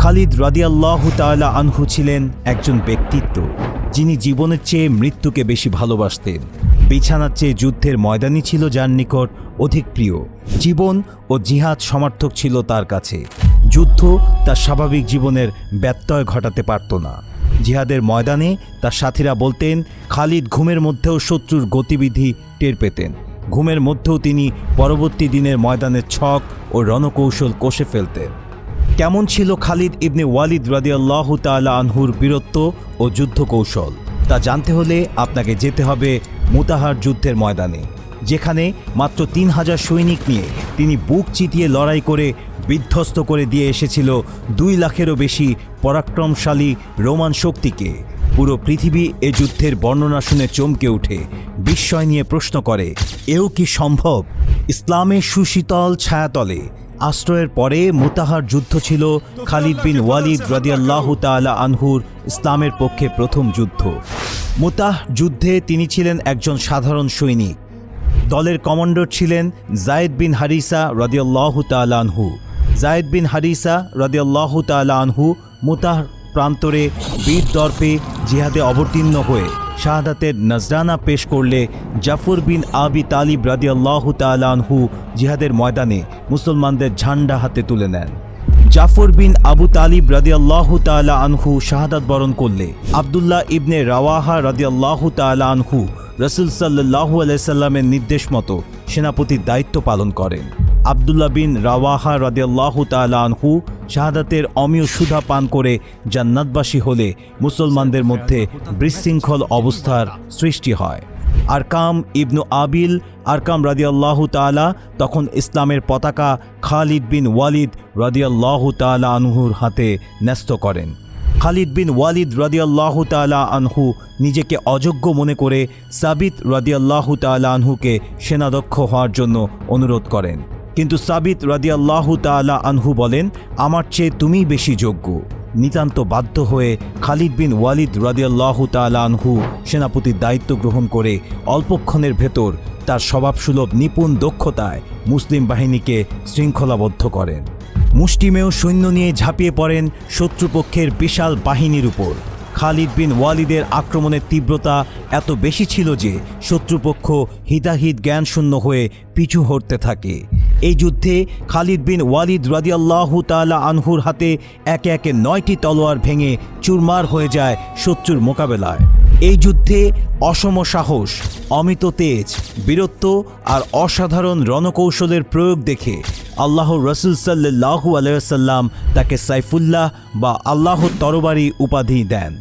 খালিদ রাদিয়াল্লাহু তাআলা আনহু ছিলেন একজন ব্যক্তিত্ব যিনি জীবনের চেয়ে মৃত্যুকে বেশি ভালোবাসতেন। বিছানার চেয়ে যুদ্ধের ময়দানই ছিল যার নিকট অধিক প্রিয়। জীবন ও জিহাদ সমার্থক ছিল তার কাছে। যুদ্ধ তার স্বাভাবিক জীবনের ব্যত্যয় ঘটাতে পারত না। জিহাদের ময়দানে তার সাথীরা বলতেন, খালিদ ঘুমের মধ্যেও শত্রুর গতিবিধি টের পেতেন। ঘুমের মধ্যেও তিনি পরবর্তী দিনের ময়দানের ছক ও রণকৌশল কষে ফেলতেন। কেমন ছিল খালিদ ইবনে ওয়ালিদ রাদিয়াল্লাহু তাআলা আনহুর বীরত্ব ও যুদ্ধ কৌশল, তা জানতে হলে আপনাকে যেতে হবে মুতাহার যুদ্ধের ময়দানে, যেখানে মাত্র ৩,০০০ সৈনিক নিয়ে তিনি বুক চিতিয়ে লড়াই করে বিধ্বস্ত করে দিয়ে এসেছিল ২ লাখেরও বেশি পরাক্রমশালী রোমান শক্তিকে। পুরো পৃথিবী এ যুদ্ধের বর্ণনা শুনে চমকে ওঠে, বিস্ময় নিয়ে প্রশ্ন করে, এও কি সম্ভব? ইসলামের সুশীতল ছায়াতলে আশ্রয়ের পরে মুতাহার যুদ্ধ ছিল খালিদ বিন ওয়ালিদ রাদিয়াল্লাহু তাআলা আনহুর ইসলামের পক্ষে প্রথম যুদ্ধ। মুতাহ যুদ্ধে তিনি ছিলেন একজন সাধারণ সৈনিক। দলের কমান্ডার ছিলেন যায়েদ বিন হারিসা রাদিয়াল্লাহু তাআলা আনহু। যায়েদ বিন হারিসা রাদিয়াল্লাহু তাআলা আনহু মুতাহ প্রান্তরে বীর দর্পে জিহাদে অবতীর্ণ হয়ে শাহাদাতের নজরানা পেশ করলে জাফর বিন আবি তালিব রাদিয়াল্লাহু তাআলা আনহু জিহাদের ময়দানে মুসলমানদের ঝান্ডা হাতে তুলে নেন। জাফর বিন আবু তালিব রাদিয়াল্লাহু তাআলা আনহু শাহাদাত বরণ করলে আব্দুল্লাহ ইবনে রাওয়াহা রাদিয়াল্লাহু তাআলা আনহু রাসূল সাল্লাল্লাহু আলাইহি সাল্লামের নির্দেশ মতো সেনাপতির দায়িত্ব পালন করেন। আব্দুল্লাহ বিন রাওয়াহা রাদিয়াল্লাহু তাআলা আনহু শাহাদাতের অমীয় সুধা পান করে জান্নাতবাসী হলে মুসলমানদের মধ্যে বিশৃঙ্খল অবস্থার সৃষ্টি হয়। আরকাম ইবনু আবিল আরকাম রাদিয়াল্লাহু তাআলা তখন ইসলামের পতাকা খালিদ বিন ওয়ালিদ রাদিয়াল্লাহু তাআলা আনহুর হাতে ন্যস্ত করেন। খালিদ বিন ওয়ালিদ রাদিয়াল্লাহু তাআলা আনহু নিজেকে অযোগ্য মনে করে সাবিত রাদিয়াল্লাহু তাআলা আনহুকে সেনাধ্যক্ষ হওয়ার জন্য অনুরোধ করেন, কিন্তু সাবিত রাদিয়াল্লাহু তাআলা আনহু বলেন, আমার চেয়ে তুমিই বেশি যোগ্য। নিতান্ত বাধ্য হয়ে খালিদ বিন ওয়ালিদ রাদিয়াল্লাহু তাআলা আনহু সেনাপতির দায়িত্ব গ্রহণ করে অল্পক্ষণের ভেতর তার স্বভাবসুলভ নিপুণ দক্ষতায় মুসলিম বাহিনীকে শৃঙ্খলাবদ্ধ করেন। মুষ্টিমেয় সৈন্য নিয়ে ঝাঁপিয়ে পড়েন শত্রুপক্ষের বিশাল বাহিনীর উপর। খালিদ বিন ওয়ালিদের আক্রমণের তীব্রতা এত বেশি ছিল যে শত্রুপক্ষ হিতাহিত জ্ঞানশূন্য হয়ে পিছু হটতে থাকে। এই যুদ্ধে খালিদ বিন ওয়ালিদ রাদিয়াল্লাহু তাআলা আনহুর হাতে একে একে ৯টি তলোয়ার ভেঙে চুরমার হয়ে যায় শত্রুর মোকাবেলায়। এই যুদ্ধে অসম সাহস, অমিত তেজ, বীরত্ব আর অসাধারণ রণকৌশলের প্রয়োগ দেখে আল্লাহর রাসূল সাল্লাল্লাহু আলাইহি ওয়াসাল্লাম তাকে সাইফুল্লাহ বা আল্লাহর তরবারি উপাধি দেন।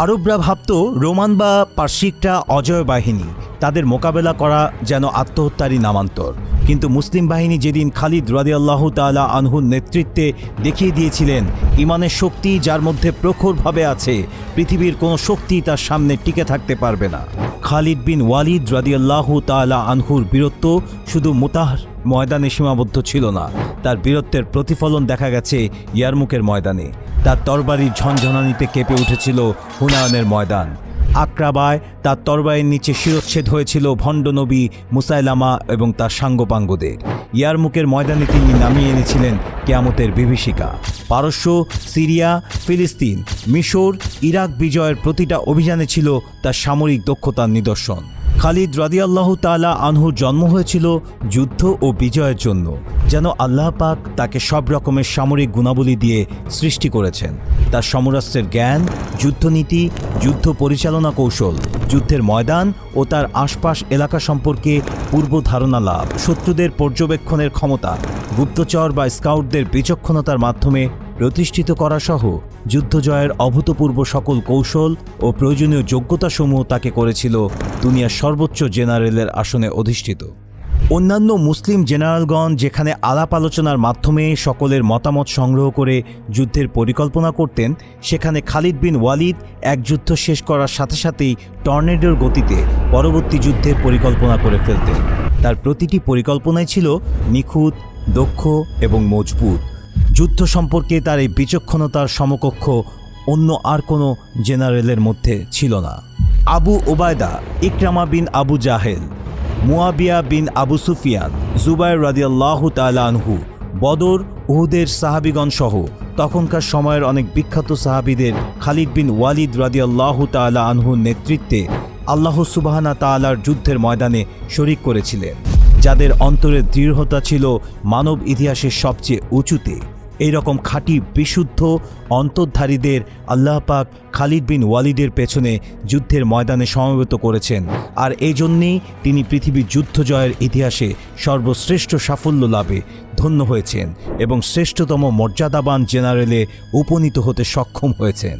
আরবরা ভাবত রোমান বা পার্সিকরা অজয় বাহিনী, তাদের মোকাবেলা করা যেন আত্মহত্যারই নামান্তর। কিন্তু মুসলিম বাহিনী যেদিন খালিদ রাদিয়াল্লাহু তাআলা আনহুর নেতৃত্বে দেখিয়ে দিয়েছিলেন ইমানের শক্তি যার মধ্যে প্রখরভাবে আছে, পৃথিবীর কোনো শক্তি তার সামনে টিকে থাকতে পারবে না। খালিদ বিন ওয়ালিদ রাদিয়াল্লাহু তাআলা আনহুর বীরত্ব শুধু মুতাহর ময়দানে সীমাবদ্ধ ছিল না, তার বীরত্বের প্রতিফলন দেখা গেছে ইয়ারমুকের ময়দানে। তার তরবারির ঝনঝনানিতে কেঁপে উঠেছিল হুনায়নের ময়দান। আক্রাবায় তার তরবারির নিচে শিরচ্ছেদ হয়েছিল ভণ্ড নবী মুসাইলামা এবং তার সাঙ্গপাঙ্গদের। ইয়ারমুকের ময়দানে তিনি নামিয়ে এনেছিলেন কিয়ামতের বিভীষিকা। পারস্য, সিরিয়া, ফিলিস্তিন, মিশর, ইরাক বিজয়ের প্রতিটা অভিযানে ছিল তার সামরিক দক্ষতার নিদর্শন। খালিদ রাদিয়াল্লাহু তাআলা আনহুর জন্ম হয়েছিল যুদ্ধ ও বিজয়ের জন্য, যেন আল্লাহ পাক তাকে সব রকমের সামরিক গুণাবলী দিয়ে সৃষ্টি করেছেন। তার সমরাস্ত্রের জ্ঞান, যুদ্ধনীতি, যুদ্ধ পরিচালনা কৌশল, যুদ্ধের ময়দান ও তার আশপাশ এলাকা সম্পর্কে পূর্ব ধারণা লাভ, শত্রুদের পর্যবেক্ষণের ক্ষমতা, গুপ্তচর বা স্কাউটদের বিচক্ষণতার মাধ্যমে প্রতিষ্ঠিত করা সহ যুদ্ধ জয়ের অভূতপূর্ব সকল কৌশল ও প্রয়োজনীয় যোগ্যতাসমূহ তাকে করেছিল দুনিয়ার সর্বোচ্চ জেনারেলের আসনে অধিষ্ঠিত। অন্যান্য মুসলিম জেনারেলগণ যেখানে আলাপ আলোচনার মাধ্যমে সকলের মতামত সংগ্রহ করে যুদ্ধের পরিকল্পনা করতেন, সেখানে খালিদ বিন ওয়ালিদ এক যুদ্ধ শেষ করার সাথে সাথেই টর্নেডোর গতিতে পরবর্তী যুদ্ধের পরিকল্পনা করে ফেলতেন। তার প্রতিটি পরিকল্পনাই ছিল নিখুঁত, দক্ষ এবং মজবুত। যুদ্ধ সম্পর্কে তার এই বিচক্ষণতার সমকক্ষ অন্য আর কোনো জেনারেলের মধ্যে ছিল না। আবু ওবায়দা, ইকরামা বিন আবু জাহেল, মুয়াবিয়া বিন আবু সুফিয়ান, জুবাইর রাদিয়াল্লাহু তাআলা আনহু, বদর, উহুদের সাহাবীগণ সহ তখনকার সময়ের অনেক বিখ্যাত সাহাবীদের খালিদ বিন ওয়ালিদ রাদিয়াল্লাহু তাআলা আনহুর নেতৃত্বে আল্লাহ সুবহানাহু তাআলার যুদ্ধের ময়দানে শরীক করেছিলেন, যাদের অন্তরের দৃঢ়তা ছিল মানব ইতিহাসের সবচেয়ে উঁচুতে। এই রকম খাঁটি বিশুদ্ধ অন্তর্ধারীদের আল্লাহ পাক খালিদ বিন ওয়ালিদের পেছনে যুদ্ধের ময়দানে সমবেত করেছেন, আর এই জন্যেই তিনি পৃথিবীর যুদ্ধ জয়ের ইতিহাসে সর্বশ্রেষ্ঠ সাফল্য লাভে ধন্য হয়েছেন এবং শ্রেষ্ঠতম মর্যাদাবান জেনারেলে উপনীত হতে সক্ষম হয়েছেন।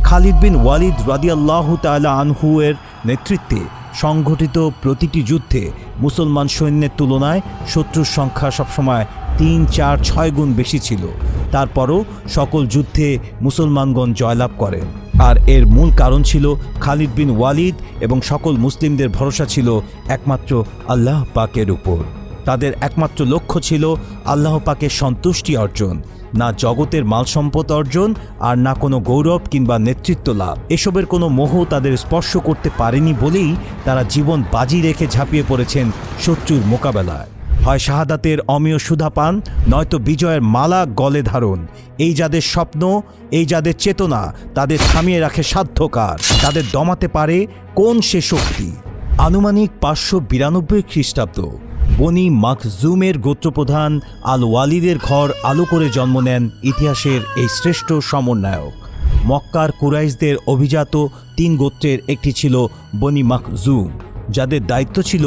খালিদ বিন ওয়ালিদ রাদিয়াল্লাহু তাআলা আনহু এর নেতৃত্বে সংঘটিত প্রতিটি যুদ্ধে মুসলমান সৈন্যের তুলনায় শত্রুর সংখ্যা সবসময় 3, 4, 6 গুণ বেশি ছিল। তারপরও সকল যুদ্ধে মুসলমানগণ জয়লাভ করেন, আর এর মূল কারণ ছিল খালিদ বিন ওয়ালিদ এবং সকল মুসলিমদের ভরসা ছিল একমাত্র আল্লাহ পাকের উপর। তাদের একমাত্র লক্ষ্য ছিল আল্লাহ পাকের সন্তুষ্টি অর্জন, না জগতের মাল সম্পদ অর্জন, আর না কোনো গৌরব কিংবা নেতৃত্ব লাভ। এসবের কোনো মোহ তাদের স্পর্শ করতে পারেনি বলেই তারা জীবন বাজি রেখে ঝাঁপিয়ে পড়েছেন শত্রুর মোকাবেলায়। হয় শাহাদাতের অমেয় সুধা পান, নয়তো বিজয়ের মালা গলে ধারণ। এই যাদের স্বপ্ন, এই যাদের চেতনা, তাদের থামিয়ে রাখে সাধ্যকার, তাদের দমাতে পারে কোন সে শক্তি? আনুমানিক 592 খ্রিস্টাব্দ বনি মাখজুমের গোত্রপ্রধান আল ওয়ালিদের ঘর আলো করে জন্ম নেন ইতিহাসের এই শ্রেষ্ঠ সমন্বয়ক। মক্কার কুরাইশদের অভিজাত 3 গোত্রের একটি ছিল বনি মাখজুম, যাদের দায়িত্ব ছিল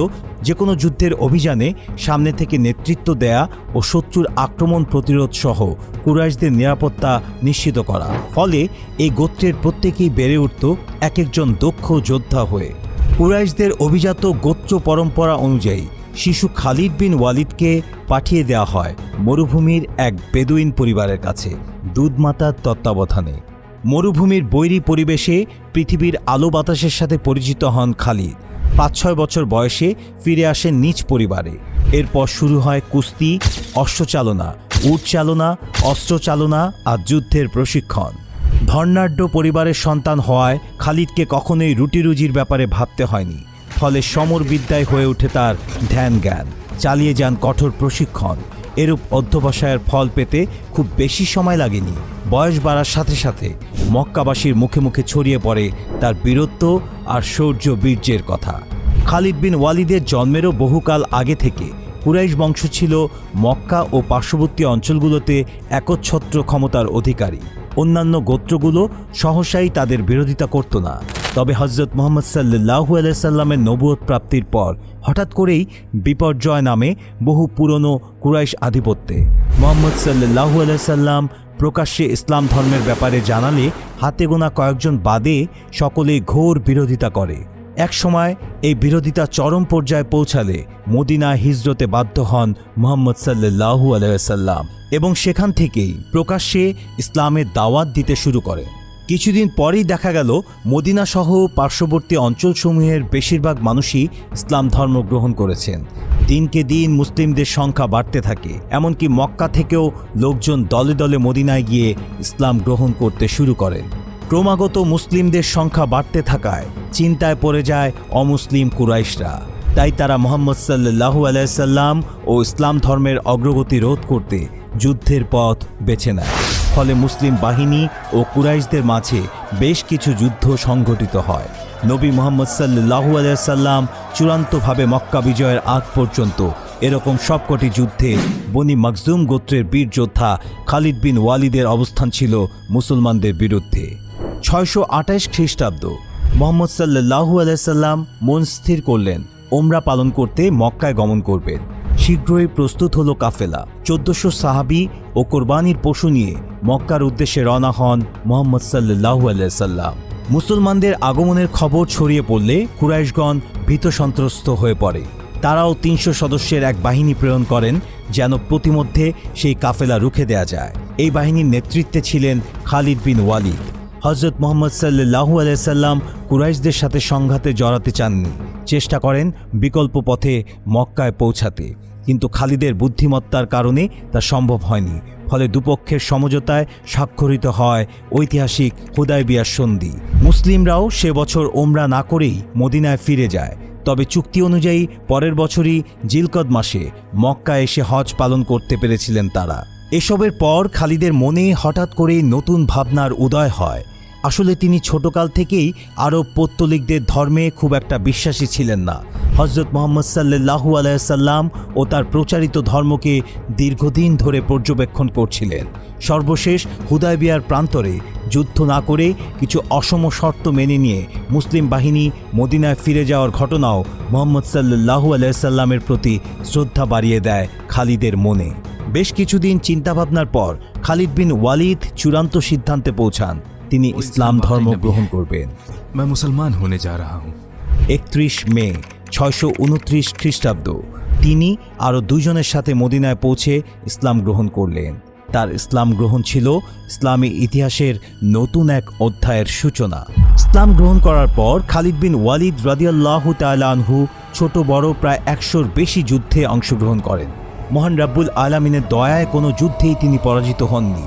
যে কোনো যুদ্ধের অভিযানে সামনে থেকে নেতৃত্ব দেয়া ও শত্রুর আক্রমণ প্রতিরোধ সহ কুরাইশদের নিরাপত্তা নিশ্চিত করা। ফলে এই গোত্রের প্রত্যেকেই বেড়ে উঠত এক একজন দক্ষ যোদ্ধা হয়ে। কুরাইশদের অভিজাত গোত্র পরম্পরা অনুযায়ী শিশু খালিদ বিন ওয়ালিদকে পাঠিয়ে দেওয়া হয় মরুভূমির এক বেদুইন পরিবারের কাছে দুধমাতার তত্ত্বাবধানে। মরুভূমির বৈরী পরিবেশে পৃথিবীর আলো বাতাসের সাথে পরিচিত হন খালিদ। 5-6 বছর বয়সে ফিরে আসেন নিজ পরিবারে। এরপর শুরু হয় কুস্তি, অশ্বচালনা, উট চালনা, অস্ত্র চালনা আর যুদ্ধের প্রশিক্ষণ। ধর্নাঢ্য পরিবারের সন্তান হওয়ায় খালিদকে কখনোই রুটিরুজির ব্যাপারে ভাবতে হয়নি। ফলে সমরবিদ্যায় হয়ে ওঠে তার ধ্যান জ্ঞান। চালিয়ে যান কঠোর প্রশিক্ষণ। এরূপ অধ্যবসায়ের ফল পেতে খুব বেশি সময় লাগেনি। বয়স বাড়ার সাথে সাথে মক্কাবাসীর মুখে মুখে ছড়িয়ে পড়ে তার বীরত্ব আর শৌর্য বীর্যের কথা। খালিদ বিন ওয়ালিদের জন্মেরও বহুকাল আগে থেকে কুরাইশ বংশ ছিল মক্কা ও পার্শ্ববর্তী অঞ্চলগুলোতে একচ্ছত্র ক্ষমতার অধিকারী। অন্যান্য গোত্রগুলো সহসাই তাদের বিরোধিতা করত না। তবে হযরত মুহাম্মদ সাল্লাল্লাহু আলাইহি সাল্লামের নবুয়ত প্রাপ্তির পর হঠাৎ করেই বিপর্যয় নামে বহু পুরনো কুরাইশ আধিপত্যে। মুহাম্মদ সাল্লাল্লাহু আলাইহি সাল্লাম প্রকাশ্যে ইসলাম ধর্মের ব্যাপারে জানালে হাতে গোনা কয়েকজন বাদে সকলেই ঘোর বিরোধিতা করে। এক সময় এই বিরোধিতা চরম পর্যায়ে পৌঁছালে মদিনায় হিজরতে বাধ্য হন মুহাম্মদ সাল্লাল্লাহু আলাইহি সাল্লাম এবং সেখান থেকেই প্রকাশ্যে ইসলামের দাওয়াত দিতে শুরু করেন। কিছুদিন পরেই দেখা গেল মদিনা সহ পার্শ্ববর্তী অঞ্চলসমূহের বেশিরভাগ মানুষই ইসলাম ধর্ম গ্রহণ করেছেন। দিনকে দিন মুসলিমদের সংখ্যা বাড়তে থাকে। এমনকি মক্কা থেকেও লোকজন দলে দলে মদিনায় গিয়ে ইসলাম গ্রহণ করতে শুরু করেন। ক্রমাগত মুসলিমদের সংখ্যা বাড়তে থাকায় চিন্তায় পড়ে যায় অমুসলিম কুরাইশরা। তাই তারা মুহাম্মদ সাল্লাল্লাহু আলাইহি সাল্লাম ও ইসলাম ধর্মের অগ্রগতি রোধ করতে যুদ্ধের পথ বেছে নেয়। ফলে মুসলিম বাহিনী ও কুরাইশদের মাঝে বেশ কিছু যুদ্ধ সংঘটিত হয়। নবী মুহাম্মদ সাল্লাল্লাহু আলাইহি সাল্লাম চূড়ান্তভাবে মক্কা বিজয়ের আগ পর্যন্ত এরকম সবকটি যুদ্ধে বনি মাখজুম গোত্রের বীর যোদ্ধা খালিদ বিন ওয়ালিদের অবস্থান ছিল মুসলমানদের বিরুদ্ধে। 628 খ্রিস্টাব্দ মুহাম্মদ সাল্লাল্লাহু আলাইহি সাল্লাম মন স্থির করলেন ওমরা পালন করতে মক্কায় গমন করবেন। শীঘ্রই প্রস্তুত হলো কাফেলা। 1400 সাহাবী ও কোরবানির পশু নিয়ে মক্কার উদ্দেশ্যে রওনা হন মুহাম্মদ সাল্লাল্লাহু আলাইহি সাল্লাম। মুসলমানদের আগমনের খবর ছড়িয়ে পড়লে কুরাইশগণ ভীত সন্ত্রস্ত হয়ে পড়ে। তারাও 300 সদস্যের এক বাহিনী প্রেরণ করেন যেন প্রতিমধ্যে সেই কাফেলা রুখে দেয়া যায়। এই বাহিনীর নেতৃত্বে ছিলেন খালিদ বিন ওয়ালিদ। হযরত মুহাম্মদ সাল্লাল্লাহু আলাইহি সাল্লাম কুরাইশদের সাথে সংঘাতে জড়াতে চাননি। চেষ্টা করেন বিকল্প পথে মক্কায় পৌঁছাতে, কিন্তু খালিদের বুদ্ধিমত্তার কারণে তা সম্ভব হয়নি। ফলে দুপক্ষের সমঝোতায় স্বাক্ষরিত হয় ঐতিহাসিক হুদায়বিয়ার সন্ধি। মুসলিমরাও সে বছর ওমরা না করেই মদিনায় ফিরে যায়। তবে চুক্তি অনুযায়ী পরের বছরই জিলকদ মাসে মক্কায় এসে হজ পালন করতে পেরেছিলেন তারা। এসবের পর খালিদের মনে হঠাৎ করে নতুন ভাবনার উদয় হয়। আসলে তিনি ছোটকাল থেকেই আরব পৌত্তলিকদের ধর্মে খুব একটা বিশ্বাসী ছিলেন না। হযরত মুহাম্মদ সাল্লাল্লাহু আলাইহি সাল্লাম ও তার প্রচারিত ধর্মকে দীর্ঘদিন ধরে পর্যবেক্ষণ করছিলেন। সর্বশেষ হুদায়বিয়ার প্রান্তরে যুদ্ধ না করে কিছু অসম শর্ত মেনে নিয়ে মুসলিম বাহিনী মদিনায় ফিরে যাওয়ার ঘটনাও মুহাম্মদ সাল্লাল্লাহু আলাইহি সাল্লামের প্রতি শ্রদ্ধা বাড়িয়ে দেয় খালিদের মনে। বেশ কিছুদিন চিন্তাভাবনার পর খালিদ বিন ওয়ালিদ চূড়ান্ত সিদ্ধান্তে পৌঁছান তিনি ইসলাম ধর্ম গ্রহণ করবেন। मैं मुसलमान होने जा रहा हूँ। 31 মে 629 খ্রিস্টাব্দ তিনি আরও দুজনের সাথে মদিনায় পৌঁছে ইসলাম গ্রহণ করলেন। তার ইসলাম গ্রহণ ছিল ইসলামী ইতিহাসের নতুন এক অধ্যায়ের সূচনা। ইসলাম গ্রহণ করার পর খালিদ বিন ওয়ালিদ রাদিয়াল্লাহু তাআলা আনহু ছোট বড় প্রায় 100-র বেশি যুদ্ধে অংশগ্রহণ করেন। মহান রাব্বুল আলামিনের দয়ায় কোনো যুদ্ধেই তিনি পরাজিত হননি।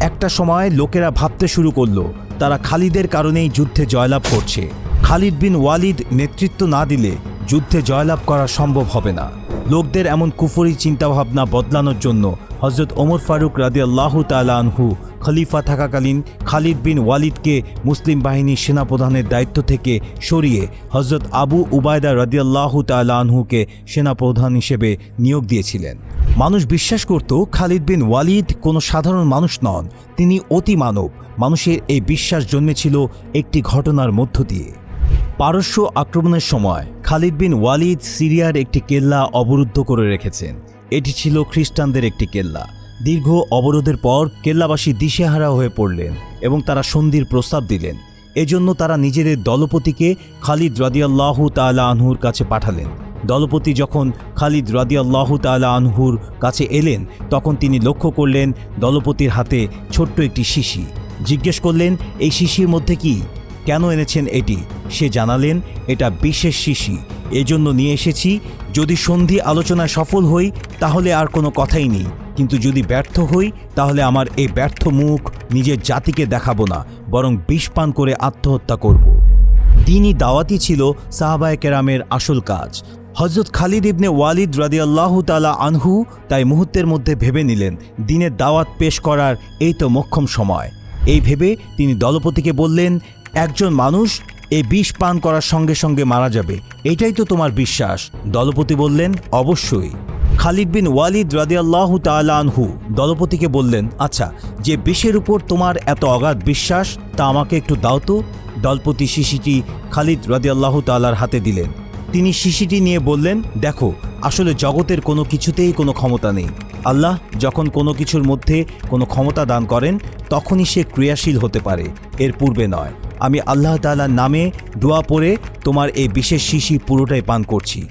একটা সময় লোকেরা ভাবতে শুরু করলো তারা খালিদের কারণেই যুদ্ধে জয়লাভ করছে। খালিদ বিন ওয়ালিদ নেতৃত্ব না দিলে যুদ্ধে জয়লাভ করা সম্ভব হবে না। লোকদের এমন কুফরি চিন্তাভাবনা বদলানোর জন্য হযরত ওমর ফারুক রাদিয়াল্লাহু তাআলা আনহু খলিফা থাকাকালীন খালিদ বিন ওয়ালিদকে মুসলিম বাহিনীর সেনাপ্রধানের দায়িত্ব থেকে সরিয়ে হযরত আবু উবায়দা রাদিয়াল্লাহু তাআলা আনহুকে সেনাপ্রধান হিসেবে নিয়োগ দিয়েছিলেন। মানুষ বিশ্বাস করত খালিদ বিন ওয়ালিদ কোনো সাধারণ মানুষ নন, তিনি অতি মানব। মানুষের এই বিশ্বাস জন্মেছিল একটি ঘটনার মধ্য দিয়ে। পারস্য আক্রমণের সময় খালিদ বিন ওয়ালিদ সিরিয়ার একটি কেল্লা অবরুদ্ধ করে রেখেছেন। এটি ছিল খ্রিস্টানদের একটি কেল্লা। দীর্ঘ অবরোধের পর কেল্লাবাসী দিশেহারা হয়ে পড়লেন এবং তারা সন্ধির প্রস্তাব দিলেন। এজন্য তারা নিজেদের দলপতিকে খালিদ রাদিয়াল্লাহু তাআলা আনহুর কাছে পাঠালেন। দলপতি যখন খালিদ রাদিয়াল্লাহু তাআলা আনহুর কাছে এলেন তখন তিনি লক্ষ্য করলেন দলপতির হাতে ছোট্ট একটি শিশি। জিজ্ঞেস করলেন, এই শিশির মধ্যে কি, কেন এনেছেন এটি? সে জানালেন, এটা বিশেষ শিশি, এজন্য নিয়ে এসেছি। যদি সন্ধি আলোচনায় সফল হই তাহলে আর কোনো কথাই নেই, কিন্তু যদি ব্যর্থ হই তাহলে আমার এই ব্যর্থ মুখ নিজের জাতিকে দেখাবো না, বরং বিষ পান করে আত্মহত্যা করব। দ্বীনি দাওয়াতই ছিল সাহাবায়ে কেরামের আসল কাজ। হযরত খালিদ ইবনে ওয়ালিদ রাদিয়াল্লাহু তাআলা আনহু তাই মুহূর্তের মধ্যে ভেবে নিলেন দ্বীনের দাওয়াত পেশ করার এই তো মোক্ষম সময়। এই ভেবে তিনি দলপতিকে বললেন, একজন মানুষ এই বিষ পান করার সঙ্গে সঙ্গে মারা যাবে, এটাই তো তোমার বিশ্বাস? দলপতি বললেন, অবশ্যই। খালিদ বিন ওয়ালিদ রাদিয়াল্লাহু তাআলা আনহু দলপতিকে বললেন, আচ্ছা, যে বিষের উপর তোমার এত অগাধ বিশ্বাস তা আমাকে একটু দাও তো। দলপতি শিশিটি খালিদ রাদিয়াল্লাহু তাআলার হাতে দিলেন। তিনি শিশিটি নিয়ে বললেন, দেখো, আসলে জগতের কোনো কিছুতেই কোনো ক্ষমতা নেই। আল্লাহ যখন কোনো কিছুর মধ্যে কোনো ক্ষমতা দান করেন তখনই সে ক্রিয়াশীল হতে পারে, এর পূর্বে নয়। আমি আল্লাহ তাআলার নামে দোয়া পড়ে তোমার এই বিশেষ শিশি পুরোটাই পান করছি,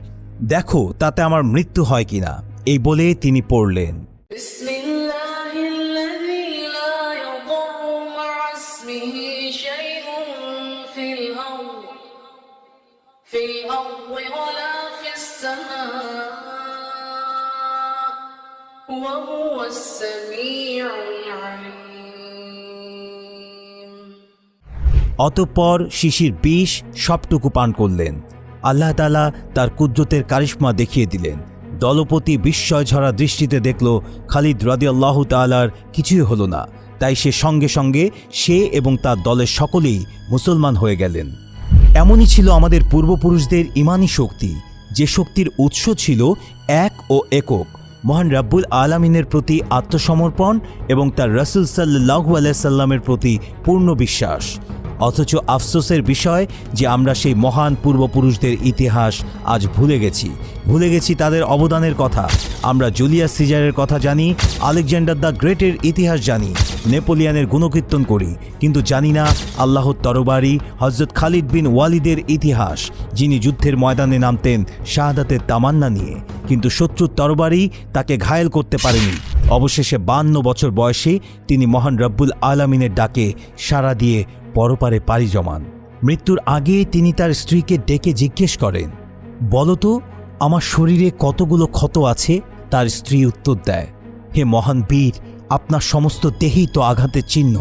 দেখো তাতে আমার মৃত্যু হয় কিনা। এই বলে তিনি পড়লেন, অতঃপর শিশির বিষ সবটুকু পান করলেন। আল্লাহ তাআলা তার কুদরতের কারিশমা দেখিয়ে দিলেন। দলপতি বিস্ময় ঝরা দৃষ্টিতে দেখল খালিদ রাদিয়াল্লাহু তাআলার কিছুই হলো না। তাই সে সঙ্গে সঙ্গে সে এবং তার দলের সকলেই মুসলমান হয়ে গেলেন। এমনই ছিল আমাদের পূর্বপুরুষদের ঈমানি শক্তি, যে শক্তির উৎস ছিল এক ও একক মহান রাব্বুল আলামিনের প্রতি আত্মসমর্পণ এবং তার রাসূল সাল্লাল্লাহু আলাইহি সাল্লামের প্রতি পূর্ণ বিশ্বাস। অথচ আফসোসের বিষয় যে আমরা সেই মহান পূর্বপুরুষদের ইতিহাস আজ ভুলে গেছি তাদের অবদানের কথা। আমরা জুলিয়াস সিজারের কথা জানি, আলেকজান্ডার দ্য গ্রেটের ইতিহাস জানি, নেপোলিয়নের গুণকীর্তন করি, কিন্তু জানি না আল্লাহর তরবারি হযরত খালিদ বিন ওয়ালিদের ইতিহাস, যিনি যুদ্ধের ময়দানে নামতেন শাহাদাতের তামান্না নিয়ে, কিন্তু শত্রুর তরবারি তাকে ঘায়েল করতে পারেনি। অবশেষে 52 বছর বয়সে তিনি মহান রব্বুল আলামিনের ডাকে সাড়া দিয়ে পরপারে পাড়ি জমান। মৃত্যুর আগে তিনি তার স্ত্রীকে ডেকে জিজ্ঞেস করেন, বলো তো আমার শরীরে কতগুলো ক্ষত আছে? তার স্ত্রী উত্তর দেয়, হে মহান বীর, আপনার সমস্ত দেহেই তো আঘাতের চিহ্ন।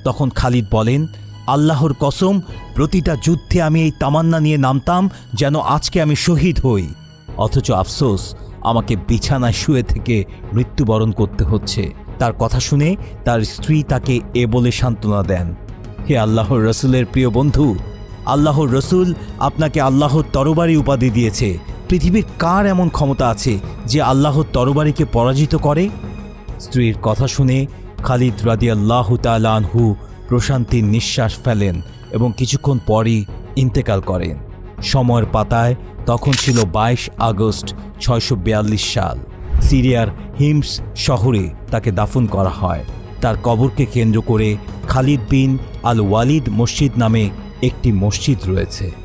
তখন খালিদ বলেন, আল্লাহর কসম, প্রতিটা যুদ্ধে আমি এই তামান্না নিয়ে নামতাম যেন আজকে আমি শহীদ হই। অথচ আফসোস, আমাকে বিছানায় শুয়ে থেকে মৃত্যুবরণ করতে হচ্ছে। তার কথা শুনে তার স্ত্রী তাকে এ বলে সান্ত্বনা দেন, হে আল্লাহর রসুলের প্রিয় বন্ধু, আল্লাহর রসুল আপনাকে আল্লাহর তরবারি উপাধি দিয়েছে। পৃথিবীর কার এমন ক্ষমতা আছে যে আল্লাহর তরবারিকে পরাজিত করে? স্ত্রীর কথা শুনে খালিদ রাদিয়াল্লাহু তাআলা আনহু প্রশান্তির নিঃশ্বাস ফেলেন এবং কিছুক্ষণ পরই ইন্তেকাল করেন। সময়ের পাতায় তখন ছিল 22 আগস্ট 642 সাল। সিরিয়ার হিমস শহরে তাকে দাফন করা হয়। তার কবরকে কেন্দ্র করে খালিদ বিন আল ওয়ালিদ মসজিদ নামে একটি মসজিদ রয়েছে।